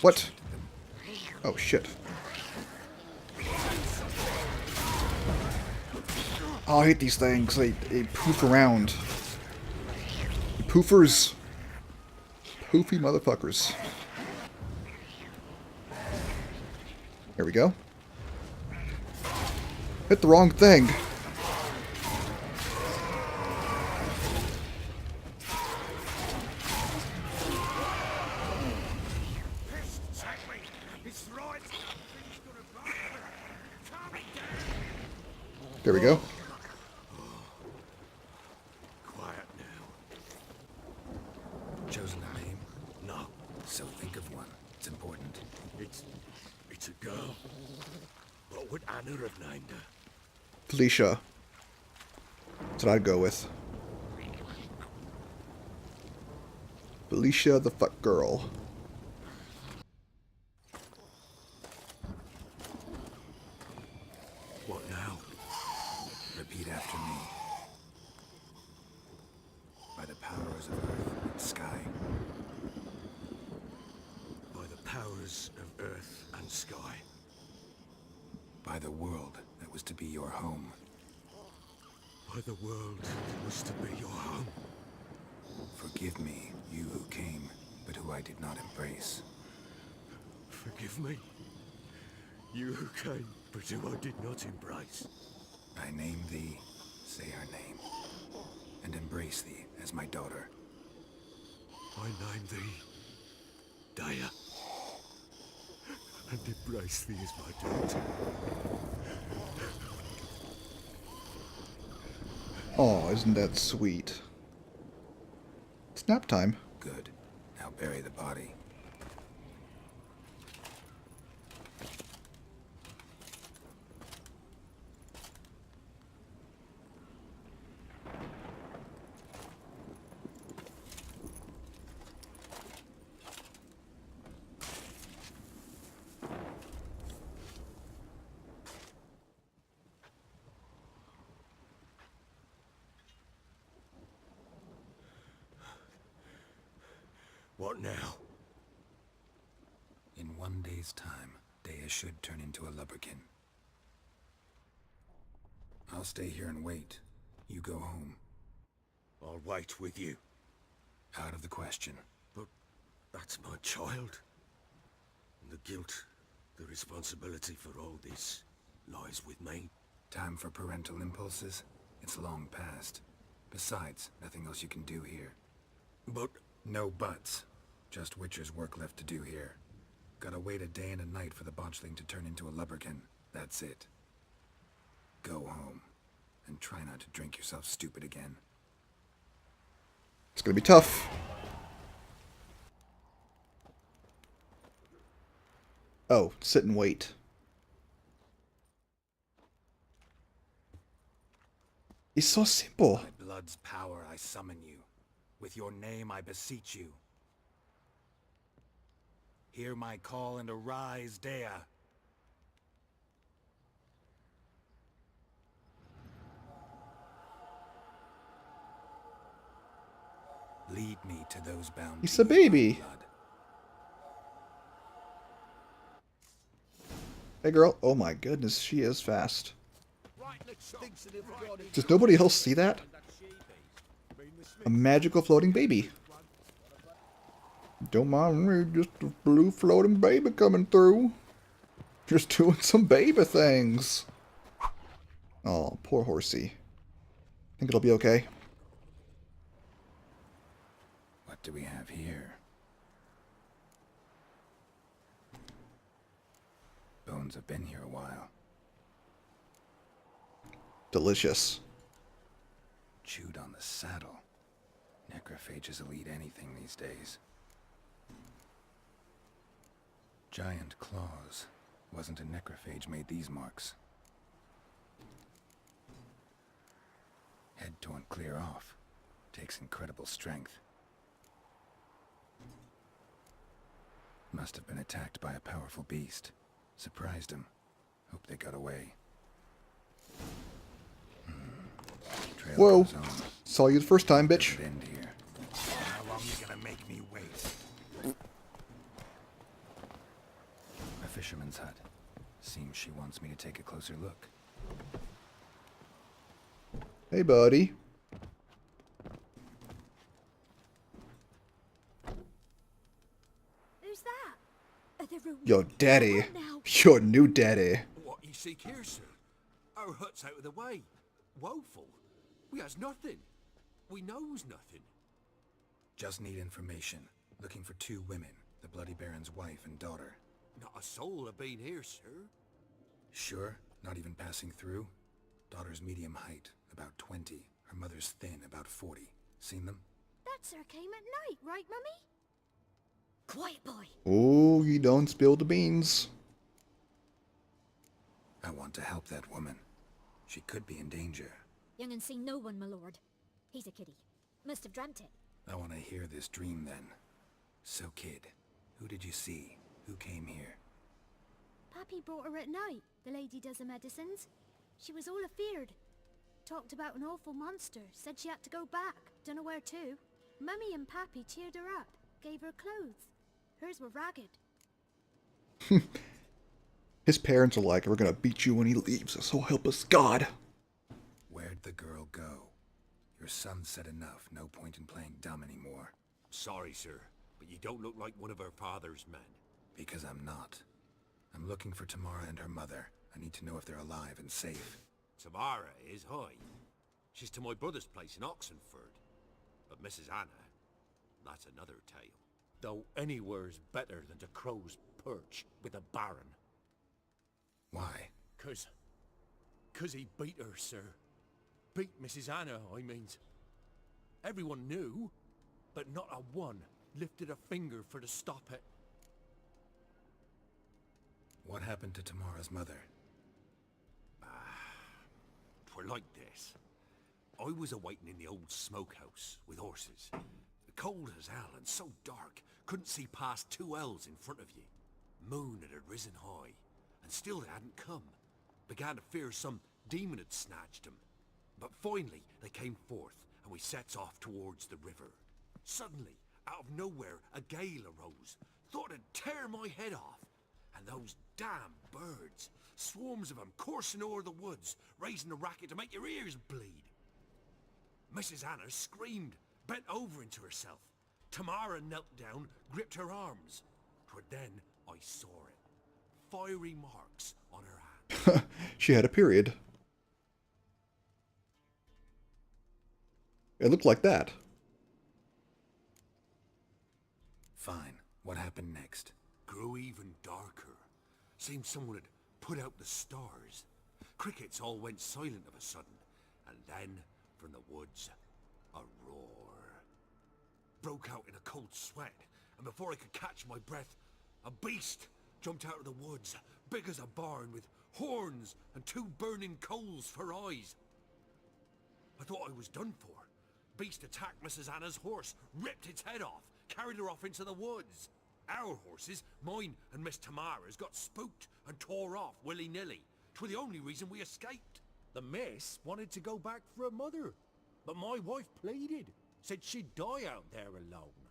What? Oh, shit. Oh, I hate these things. They poof around. Poofers. Poofy motherfuckers. There we go. Hit the wrong thing. There we go. Quiet now. Chosen a name? No. So think of one. It's important. It's a girl. What would Anna have named her? Felicia. That's what I'd go with. Felicia the fuck girl. What now? Repeat after me. By the powers of earth and sky. By the powers of earth and sky. By the world that was to be your home. By the world that was to be your home. Forgive me, you who came, but who I did not embrace. Forgive me, you who came, but who I did not embrace. I name thee, say her name, and embrace thee as my daughter. I name thee, Daya, and embrace thee as my daughter. Oh, isn't that sweet? It's nap time. Good. Now bury the body. What now? In 1 day's time, Daya should turn into a lubberkin. I'll stay here and wait. You go home. I'll wait with you. Out of the question. But that's my child. And the guilt, the responsibility for all this lies with me. Time for parental impulses? It's long past. Besides, nothing else you can do here. But... No buts. Just Witcher's work left to do here. Gotta wait a day and a night for the botchling to turn into a lubberkin. That's it. Go home. And try not to drink yourself stupid again. It's gonna be tough. Oh, sit and wait. It's so simple. By blood's power I summon you. With your name I beseech you. Hear my call and arise, Dea. Lead me to those bound. He's a baby. Hey girl. Oh my goodness, she is fast. Does nobody else see that? A magical floating baby. Don't mind me, just a blue floating baby coming through. Just doing some baby things. Oh, poor horsey. Think it'll be okay. What do we have here? Bones have been here a while. Delicious. Chewed on the saddle. Necrophages will eat anything these days. Giant claws. Wasn't a necrophage made these marks. Head torn clear off. Takes incredible strength. Must have been attacked by a powerful beast. Surprised him. Hope they got away. Trail Whoa. goes on. Saw you the first time, bitch. Doesn't end here. How long you gonna make me wait? fisherman's hut. Seems she wants me to take a closer look. Hey, buddy. Who's that? Are they ruining Your daddy. our now? Your new daddy. What you seek here, sir? Our hut's out of the way. Woeful. We has nothing. We knows nothing. Just need information. Looking for 2 women, the Bloody Baron's wife and daughter. Not a soul have been here, sir. Sure? Not even passing through? Daughter's medium height, about 20. Her mother's thin, about 40. Seen them? That sir came at night, right, Mummy? Quiet, boy. Oh, you don't spill the beans. I want to help that woman. She could be in danger. Young and seen no one, my lord. He's a kiddie. Must have dreamt it. I want to hear this dream then. So kid, who did you see? Who came here? Pappy brought her at night. The lady does the medicines. She was all afeared. Talked about an awful monster. Said she had to go back. Dunno where to. Mummy and Pappy cheered her up. Gave her clothes. Hers were ragged. His parents are like, we're gonna beat you when he leaves, so help us God. Where'd the girl go? Your son said enough. No point in playing dumb anymore. Sorry, sir, but you don't look like one of our father's men. Because I'm not. I'm looking for Tamara and her mother. I need to know if they're alive and safe. Tamara is high. She's to my brother's place in Oxenford. But Mrs. Anna, that's another tale. Though anywhere's better than to Crow's Perch with a baron. Why? 'Cause he beat her, sir. Beat Mrs. Anna, I means. Everyone knew, but not a one lifted a finger for to stop it. What happened to Tamara's mother? 'Twere like this. I was awaiting in the old smokehouse with horses. Cold as hell and so dark, couldn't see past 2 ells in front of you. Moon had risen high, and still they hadn't come. Began to fear some demon had snatched them. But finally they came forth, and we sets off towards the river. Suddenly, out of nowhere, a gale arose. Thought it'd tear my head off. And those damn birds, swarms of them coursing o'er the woods, raising a racket to make your ears bleed. Mrs. Anna screamed, bent over into herself. Tamara knelt down, gripped her arms. 'Twere then I saw it. Fiery marks on her hand. She had a period. It looked like that. Fine. What happened next? Grew even darker. Seemed someone had put out the stars. Crickets all went silent of a sudden. And then, from the woods, a roar. Broke out in a cold sweat, and before I could catch my breath, a beast jumped out of the woods, big as a barn, with horns and 2 burning coals for eyes. I thought I was done for. Beast attacked Mrs. Anna's horse, ripped its head off, carried her off into the woods. Our horses, mine and Miss Tamara's, got spooked and tore off willy-nilly. 'Twere the only reason we escaped. The miss wanted to go back for her mother, but my wife pleaded, said she'd die out there alone.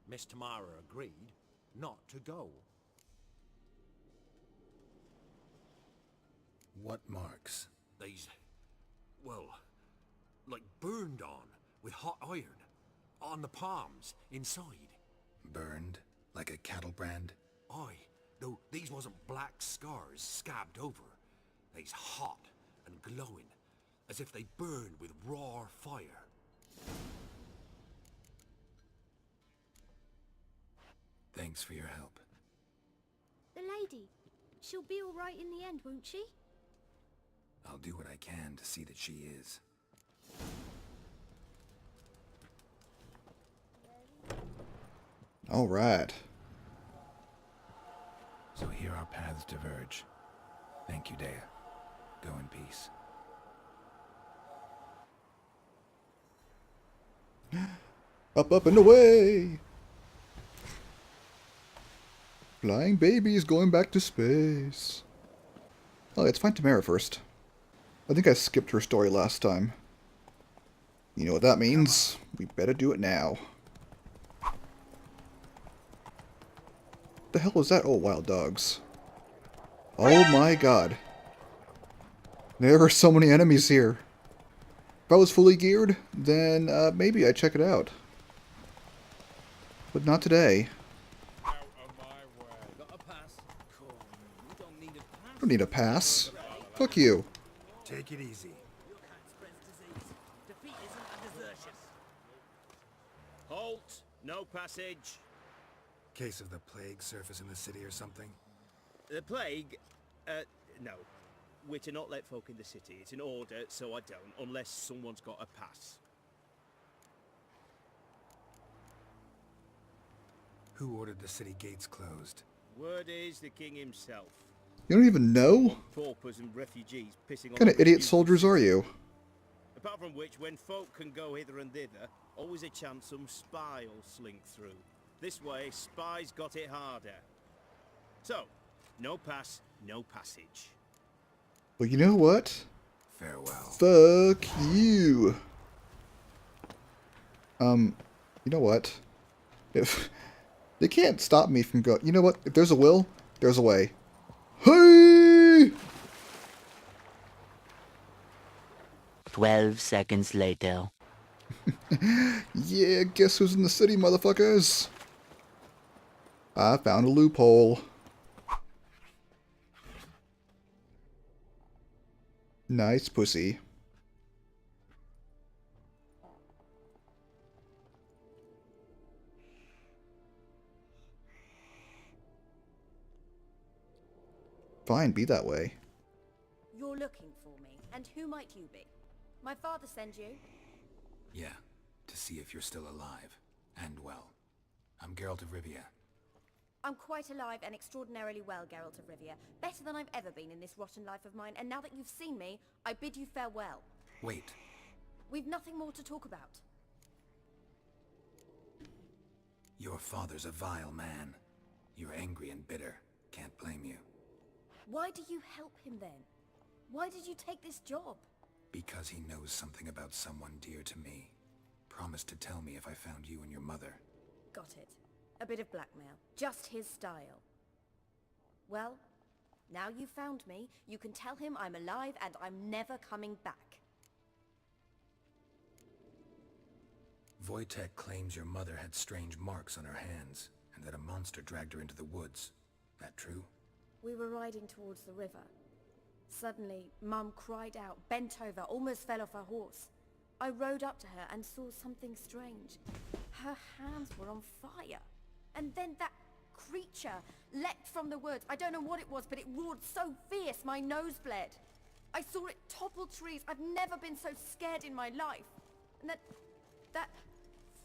Miss Tamara agreed not to go. What marks? They's, well, like burned on with hot iron. On the palms, inside. Burned? Like a cattle brand? Aye, though these wasn't black scars scabbed over. They's hot and glowing, as if they burned with raw fire. Thanks for your help. The lady. She'll be all right in the end, won't she? I'll do what I can to see that she is. All right. So here our paths diverge. Thank you, Dea. Go in peace. Up, up, and away! Flying babies going back to space. Oh, let's find Tamara first. I think I skipped her story last time. You know what that means. We better do it now. The hell was that? Oh, wild dogs. Oh my god. There are so many enemies here. If I was fully geared, then maybe I'd check it out. But not today. Don't need a pass. Fuck you. Take it easy. Halt! No passage. Case of the plague surface in the city or something? The plague? No. We're to not let folk in the city. It's an order, so I don't, unless someone's got a pass. Who ordered the city gates closed? Word is the king himself. You don't even know? Paupers and refugees pissing on What kind of the idiot refuse soldiers are you? Apart from which, when folk can go hither and thither, always a chance some spy will slink through. This way, spies got it harder. So, no pass, no passage. Well, you know what? Farewell. Fuck you. You know what? If they can't stop me from going, you know what? If there's a will, there's a way. Hey! 12 seconds later. Yeah, guess who's in the city, motherfuckers? I found a loophole. Nice pussy. Fine, be that way. You're looking for me, and who might you be? My father sent you? Yeah, to see if you're still alive. And well. I'm Geralt of Rivia. I'm quite alive and extraordinarily well, Geralt of Rivia. Better than I've ever been in this rotten life of mine, and now that you've seen me, I bid you farewell. Wait. We've nothing more to talk about. Your father's a vile man. You're angry and bitter. Can't blame you. Why do you help him then? Why did you take this job? Because he knows something about someone dear to me. Promised to tell me if I found you and your mother. Got it. A bit of blackmail. Just his style. Well, now you've found me, you can tell him I'm alive and I'm never coming back. Wojtek claims your mother had strange marks on her hands, and that a monster dragged her into the woods. That true? We were riding towards the river. Suddenly, Mum cried out, bent over, almost fell off her horse. I rode up to her and saw something strange. Her hands were on fire. And then that creature leapt from the woods. I don't know what it was, but it roared so fierce my nose bled. I saw it topple trees. I've never been so scared in my life. And that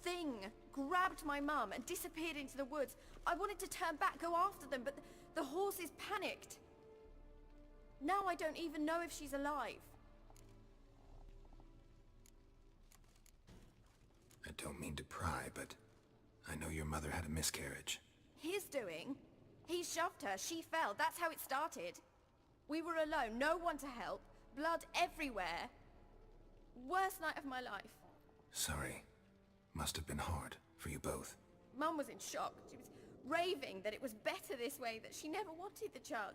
thing grabbed my mum and disappeared into the woods. I wanted to turn back, go after them, but the horses panicked. Now I don't even know if she's alive. I don't mean to pry, but I know your mother had a miscarriage. His doing? He shoved her, she fell, that's how it started. We were alone, no one to help, blood everywhere. Worst night of my life. Sorry. Must have been hard for you both. Mum was in shock. She was raving that it was better this way, that she never wanted the child.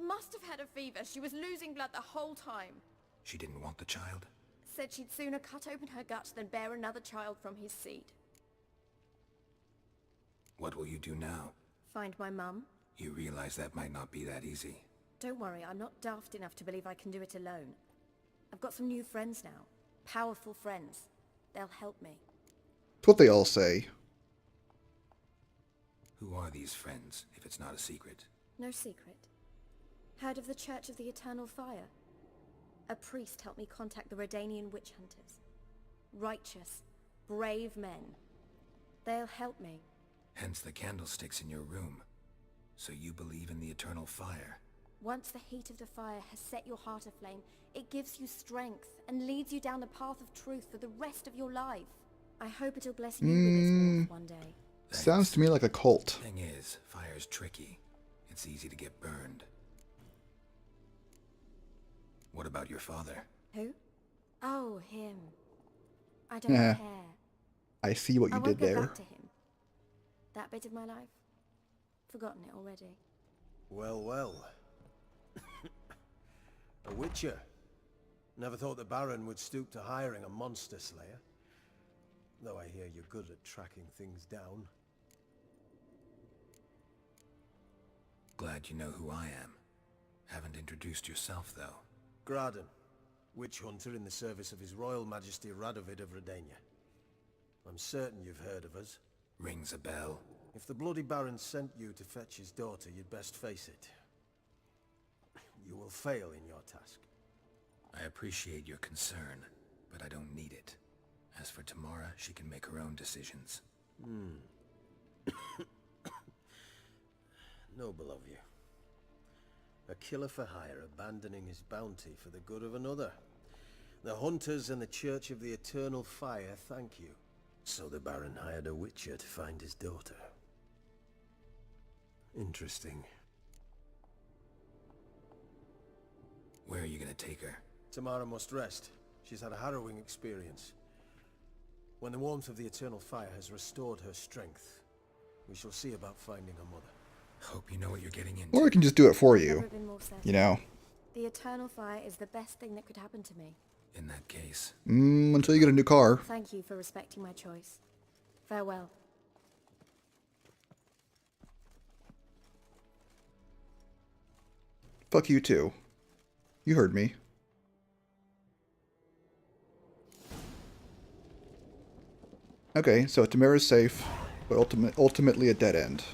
Must have had a fever. She was losing blood the whole time. She didn't want the child? Said she'd sooner cut open her gut than bear another child from his seed. What will you do now? Find my mum? You realize that might not be that easy. Don't worry, I'm not daft enough to believe I can do it alone. I've got some new friends now. Powerful friends. They'll help me. It's what they all say. Who are these friends, if it's not a secret? No secret. Heard of the Church of the Eternal Fire? A priest helped me contact the Redanian witch hunters. Righteous, brave men. They'll help me. Hence the candlesticks in your room. So you believe in the eternal fire? Once the heat of the fire has set your heart aflame, it gives you strength and leads you down the path of truth for the rest of your life. I hope it'll bless you with its warmth one day. Sounds to me like a cult. Thing is, fire's tricky. It's easy to get burned. What about your father? Who? Oh, him. I don't Yeah. care. I see what I you won't did go there. back to him. That bit of my life? Forgotten it already. Well, well. A witcher. Never thought the Baron would stoop to hiring a monster slayer. Though I hear you're good at tracking things down. Glad you know who I am. Haven't introduced yourself, though. Graden, witch hunter in the service of His Royal Majesty Radovid of Redania. I'm certain you've heard of us. Rings a bell. If the Bloody Baron sent you to fetch his daughter, you'd best face it. You will fail in your task. I appreciate your concern, but I don't need it. As for Tamara, she can make her own decisions. Noble of you. A killer for hire abandoning his bounty for the good of another. The hunters and the Church of the Eternal Fire thank you. So the Baron hired a witcher to find his daughter. Interesting. Where are you gonna take her? Tamara must rest. She's had a harrowing experience. When the warmth of the Eternal Fire has restored her strength, we shall see about finding her mother. Hope you know what you're getting into. Or I can just do it for Never you. been more certain. You know. The Eternal Fire is the best thing that could happen to me. In that case, Until you get a new car. Thank you for respecting my choice. Farewell. Fuck you too. You heard me. Okay, so Tamara's safe, but ultimately a dead end.